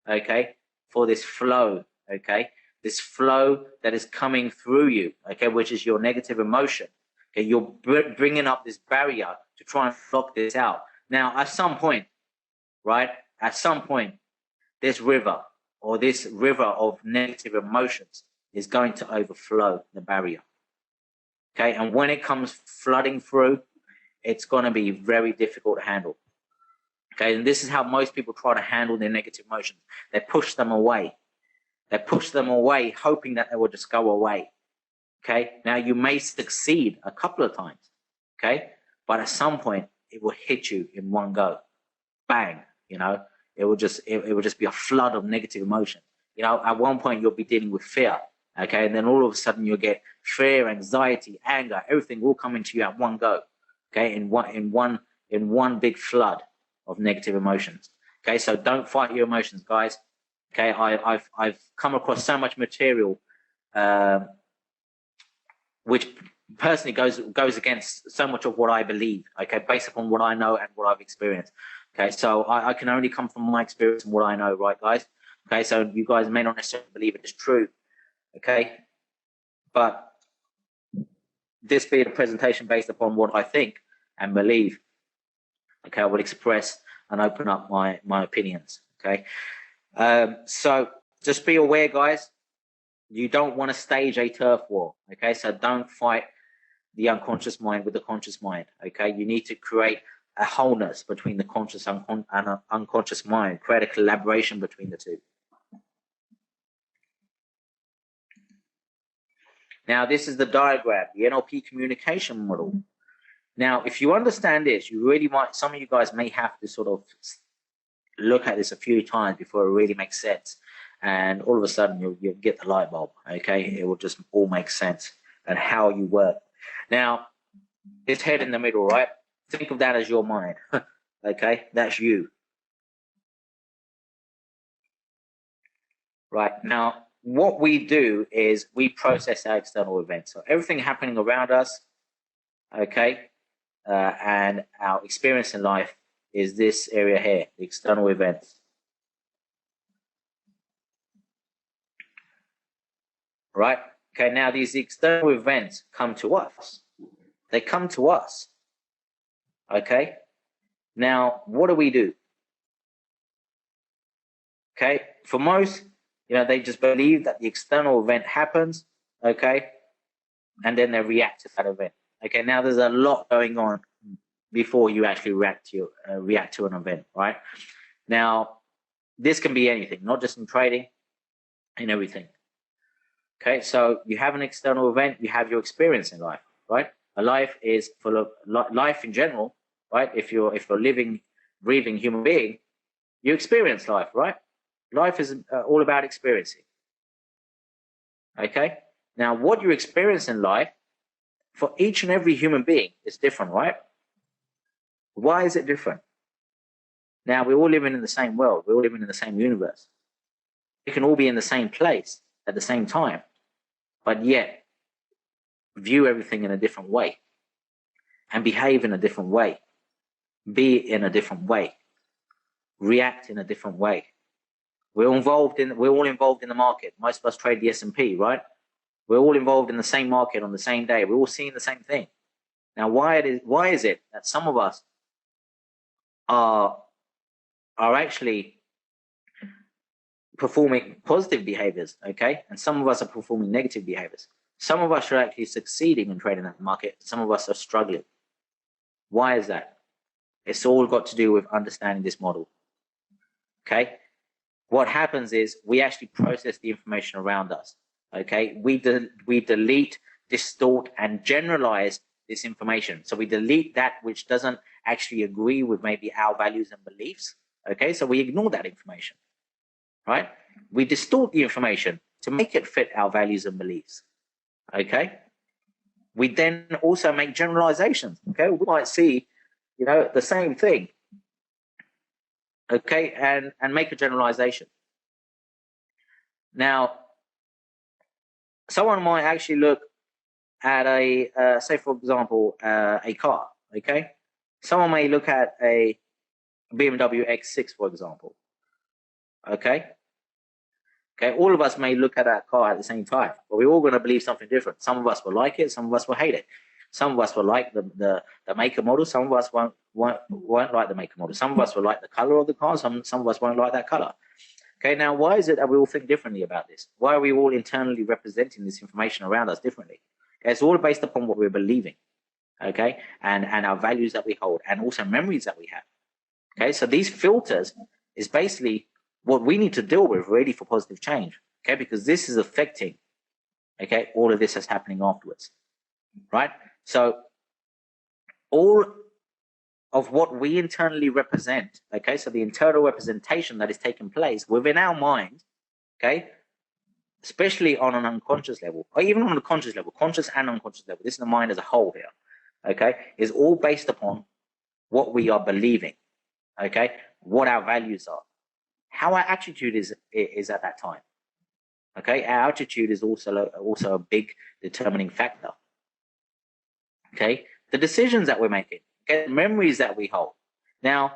Speaker 1: okay, for this flow, okay, this flow that is coming through you, okay, which is your negative emotion. Okay, you're bringing up this barrier to try and block this out. Now, at some point, right, at some point, this river or this river of negative emotions is going to overflow the barrier. Okay, and when it comes flooding through, it's going to be very difficult to handle. Okay, and this is how most people try to handle their negative emotions. They push them away. They push them away, hoping that they will just go away. Okay, now you may succeed a couple of times. Okay, but at some point it will hit you in one go, bang. You know, it will just be a flood of negative emotion. You know, at one point you'll be dealing with fear. Okay, and then all of a sudden you'll get fear, anxiety, anger, everything all coming to you at one go. Okay, in one big flood of negative emotions. Okay, so don't fight your emotions, guys. Okay, I've come across so much material which personally goes against so much of what I believe. Okay, based upon what I know and what I've experienced. Okay, so I can only come from my experience and what I know, right, guys? Okay, so you guys may not necessarily believe it is true. Okay, but this being a presentation based upon what I think and believe, okay, I will express and open up my opinions. Okay, so just be aware, guys, you don't want to stage a turf war. Okay, so don't fight the unconscious mind with the conscious mind. Okay, you need to create a wholeness between the conscious and unconscious mind, create a collaboration between the two. Now, this is the diagram, the NLP communication model. Now, if you understand this, you really might, some of you guys may have to sort of look at this a few times before it really makes sense. And all of a sudden, you'll get the light bulb, okay? It will just all make sense and how you work. Now, this head in the middle, right? Think of that as your mind, okay? That's you. Right, now, what we do is we process our external events. So everything happening around us, okay, and our experience in life is this area here, the external events. Right, okay, now these external events come to us. They come to us, okay? Now, what do? Okay, for most, you know, they just believe that the external event happens, okay, and then they react to that event. Okay, now there's a lot going on before you actually react to an event, right? Now, this can be anything, not just in trading, in everything. Okay, so you have an external event, you have your experience in life, right? A life is full of life in general, right? If you're living, breathing human being, you experience life, right? Life is all about experiencing. Okay, now what you experience in life for each and every human being is different, right? Why is it different? Now, we're all living in the same world. We're all living in the same universe. We can all be in the same place at the same time, but yet view everything in a different way. and behave in a different way, be in a different way, react in a different way. We're all involved in the market. Most of us trade the S&P, right? We're all involved in the same market on the same day. We're all seeing the same thing. Now, why is it that some of us are actually performing positive behaviors, okay? And some of us are performing negative behaviors. Some of us are actually succeeding in trading that market. Some of us are struggling. Why is that? It's all got to do with understanding this model, okay? What happens is we actually process the information around us, okay? We delete, distort, and generalize this information. So we delete that which doesn't actually agree with maybe our values and beliefs, okay? So we ignore that information, right? We distort the information to make it fit our values and beliefs, okay? We then also make generalizations, okay? We might see, you know, the same thing, okay, and make a generalization. Now, someone might actually look at a, say for example, a car, okay? Someone may look at a BMW X6, for example, okay? Okay, all of us may look at that car at the same time, but we're all going to believe something different. Some of us will like it, some of us will hate it. Some of us will like the make and model, some of us won't like the make and model. Some of us will like the color of the car, some of us won't like that color. Okay, now why is it that we all think differently about this? Why are we all internally representing this information around us differently? Okay, it's all based upon what we're believing, okay, and our values that we hold, and also memories that we have. Okay, so these filters is basically what we need to deal with really for positive change, okay, because this is affecting, okay, all of this that's happening afterwards, right? So all of what we internally represent, okay, so the internal representation that is taking place within our mind, okay, especially on an unconscious level, or even on a conscious level, conscious and unconscious level, this is the mind as a whole here, okay, is all based upon what we are believing, okay, what our values are, how our attitude is at that time, okay. Our attitude is also a big determining factor, okay. The decisions that we're making, okay, the memories that we hold. Now,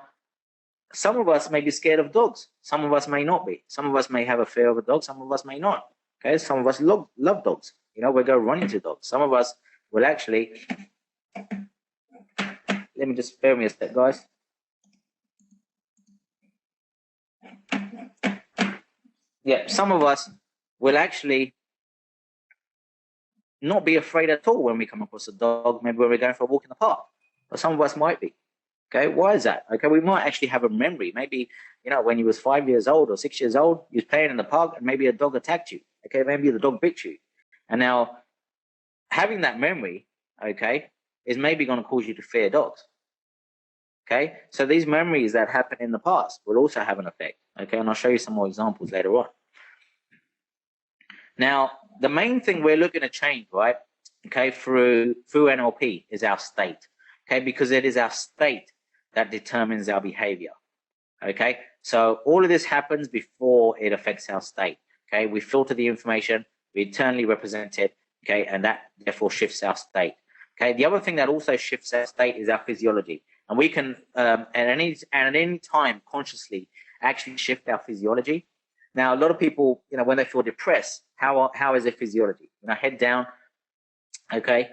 Speaker 1: some of us may be scared of dogs. Some of us may not be. Some of us may have a fear of a dog. Some of us may not. Okay, some of us love dogs. You know, we go running to dogs. Some of us will actually. Let me just spare me a sec, guys. Yeah, some of us will actually not be afraid at all when we come across a dog, maybe when we're going for a walk in the park. But some of us might be. Okay, why is that? Okay, we might actually have a memory. Maybe, you know, when you was 5 years old or 6 years old, you was playing in the park and maybe a dog attacked you. Okay, maybe the dog bit you. And now having that memory, okay, is maybe going to cause you to fear dogs. Okay, so these memories that happen in the past will also have an effect. Okay, and I'll show you some more examples later on. Now, the main thing we're looking to change, right, okay, through NLP is our state, okay, because it is our state that determines our behavior, okay. So all of this happens before it affects our state, okay. We filter the information, we internally represent it, okay, and that therefore shifts our state, okay. The other thing that also shifts our state is our physiology, and we can at any time consciously actually shift our physiology. Now, a lot of people, you know, when they feel depressed, how is their physiology? You know, head down, okay.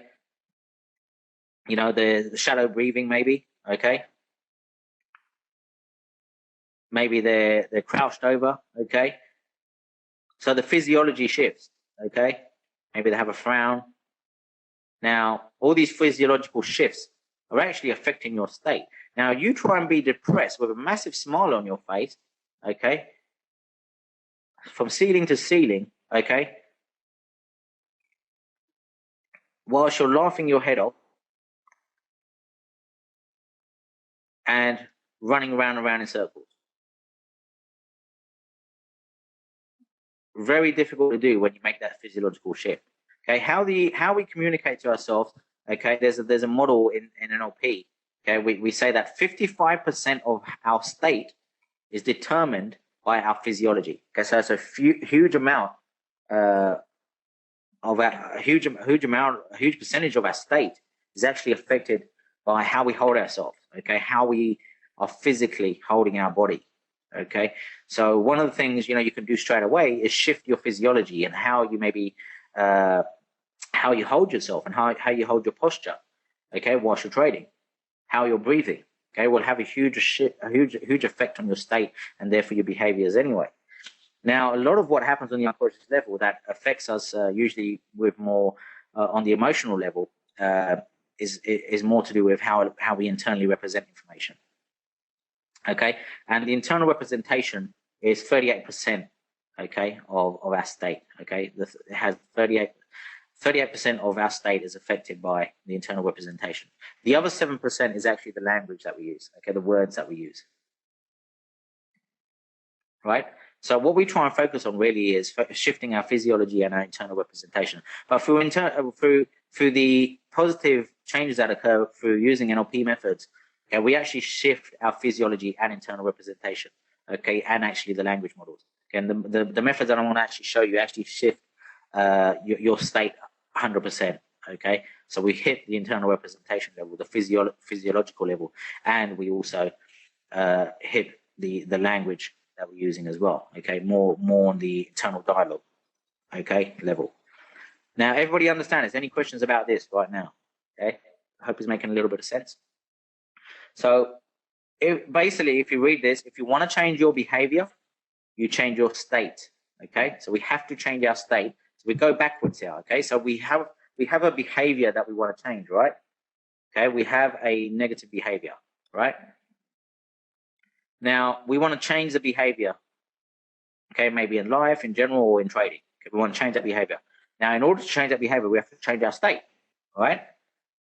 Speaker 1: You know, the shallow breathing, maybe, okay. Maybe they're crouched over, okay. So the physiology shifts, okay. Maybe they have a frown. Now, all these physiological shifts are actually affecting your state. Now, you try and be depressed with a massive smile on your face, okay, from ceiling to ceiling, okay, whilst you're laughing your head off and running around in circles. Very difficult to do when you make that physiological shift. Okay, how we communicate to ourselves. Okay, there's a model in NLP. Okay, we say that 55% of our state is determined by our physiology. Okay, so it's a huge amount of a huge percentage of our state is actually affected by how we hold ourselves, okay, how we are physically holding our body, okay. So one of the things, you know, you can do straight away is shift your physiology and how you maybe how you hold yourself and how you hold your posture, okay, whilst you're trading, how you're breathing, okay, will have a huge effect on your state and therefore your behaviors anyway. Now, a lot of what happens on the unconscious level that affects us usually with more on the emotional level is more to do with how we internally represent information. Okay, and the internal representation is 38%, okay, of our state. Okay, it has 38% of our state is affected by the internal representation. The other 7% is actually the language that we use, okay, the words that we use. Right? So what we try and focus on really is shifting our physiology and our internal representation. But through the positive changes that occur through using NLP methods, okay, we actually shift our physiology and internal representation, okay, and actually the language models. Okay, and the methods that I want to actually show you actually shift your state 100%. Okay, so we hit the internal representation level, the physiological level, and we also hit the language that we're using as well. Okay, more on the internal dialogue, okay, level. Now, everybody understands? Any questions about this right now? Okay, I hope it's making a little bit of sense. So, basically, if you read this, if you want to change your behavior, you change your state. Okay, so we have to change our state. So we go backwards here. Okay, so we have a behavior that we want to change, right? Okay, we have a negative behavior, right? Now, we want to change the behavior, okay, maybe in life, in general, or in trading. Okay, we want to change that behavior. Now, in order to change that behavior, we have to change our state, right?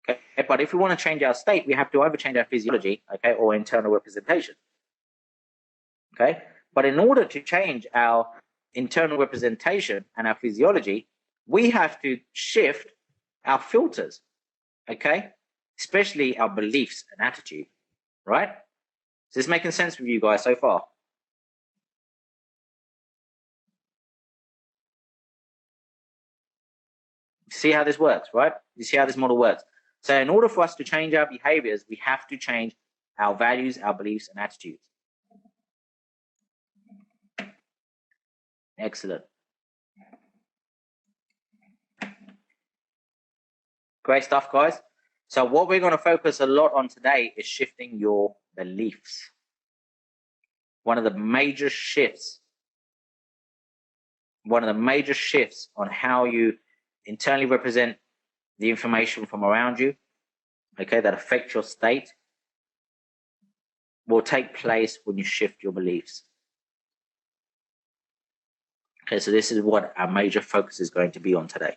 Speaker 1: Okay, but if we want to change our state, we have to either change our physiology, okay, or internal representation, okay? But in order to change our internal representation and our physiology, we have to shift our filters, okay? Especially our beliefs and attitude, right? Is this making sense with you guys so far? See how this works, right? You see how this model works. So in order for us to change our behaviors, we have to change our values, our beliefs, and attitudes. Excellent. Great stuff, guys. So what we're going to focus a lot on today is shifting your beliefs. One of the major shifts on how you internally represent the information from around you, okay, that affect your state, will take place when you shift your beliefs. Okay, so this is what our major focus is going to be on today.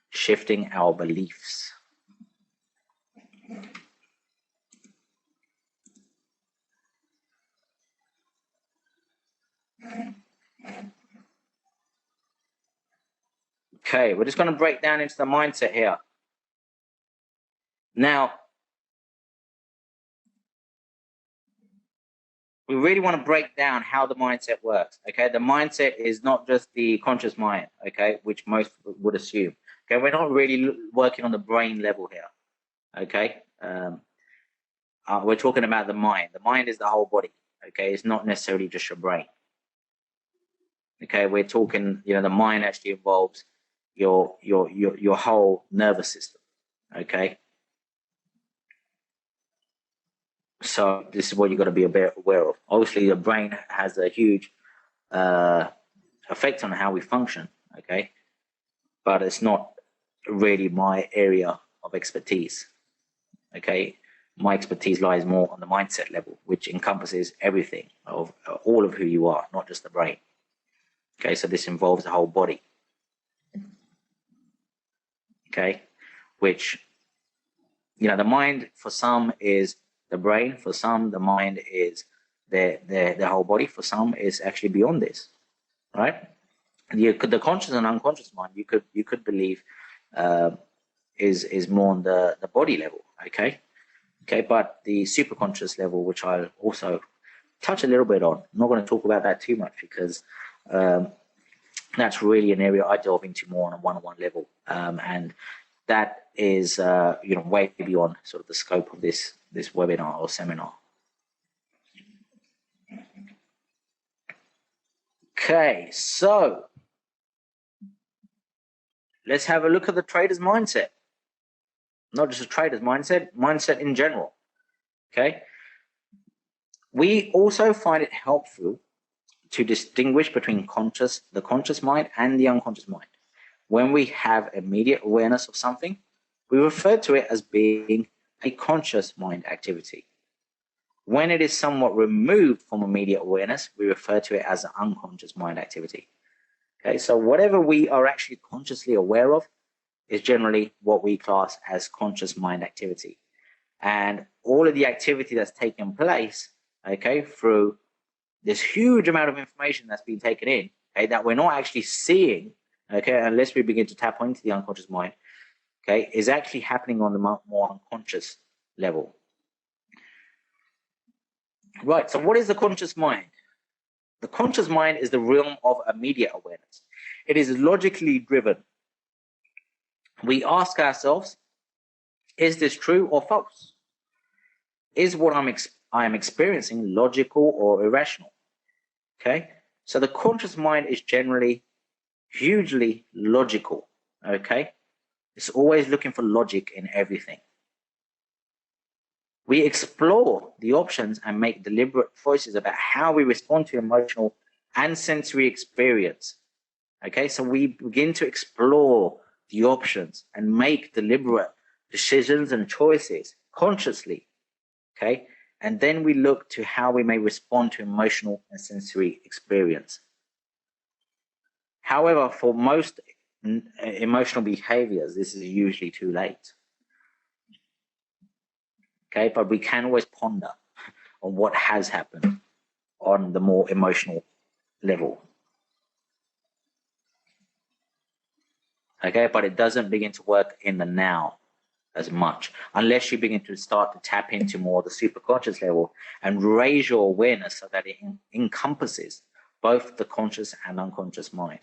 Speaker 1: Shifting our beliefs. Okay, we're just going to break down into the mindset here. Now, we really want to break down how the mindset works. Okay, the mindset is not just the conscious mind, okay, which most would assume. Okay, we're not really working on the brain level here. Okay, we're talking about the mind. The mind is the whole body. Okay, it's not necessarily just your brain. Okay, we're talking, you know, the mind actually involves your whole nervous system. Okay, so this is what you've got to be aware of. Obviously, the brain has a huge effect on how we function. Okay, but it's not really my area of expertise. Okay, my expertise lies more on the mindset level, which encompasses everything of all of who you are, not just the brain. Okay, so this involves the whole body. Okay, which, you know, the mind for some is the brain, for some the mind is the whole body, for some is actually beyond this, right? The conscious and unconscious mind, you could believe is more on the body level. Okay, but the superconscious level, which I'll also touch a little bit on, I'm not going to talk about that too much because that's really an area I delve into more on a one-on-one level, and that is way beyond sort of the scope of this webinar or seminar. Okay, so let's have a look at the trader's mindset. Not just a trader's mindset in general. Okay. We also find it helpful to distinguish between the conscious mind and the unconscious mind. When we have immediate awareness of something, we refer to it as being a conscious mind activity. When it is somewhat removed from immediate awareness, we refer to it as an unconscious mind activity. Okay, so whatever we are actually consciously aware of is generally what we class as conscious mind activity. And all of the activity that's taken place, okay, through this huge amount of information that's been taken in, okay, that we're not actually seeing, okay, unless we begin to tap into the unconscious mind, okay, is actually happening on the more unconscious level. Right, so what is the conscious mind? The conscious mind is the realm of immediate awareness. It is logically driven. We ask ourselves, is this true or false? Is what I am experiencing logical or irrational? Okay, so the conscious mind is generally hugely logical. Okay, it's always looking for logic in everything. We explore the options and make deliberate choices about how we respond to emotional and sensory experience. Okay, so we begin to explore the options and make deliberate decisions and choices consciously. Okay, and then we look to how we may respond to emotional and sensory experience. However, for most emotional behaviors, this is usually too late. Okay, but we can always ponder on what has happened on the more emotional level. Okay, but it doesn't begin to work in the now as much unless you begin to start to tap into more the superconscious level and raise your awareness so that it encompasses both the conscious and unconscious mind.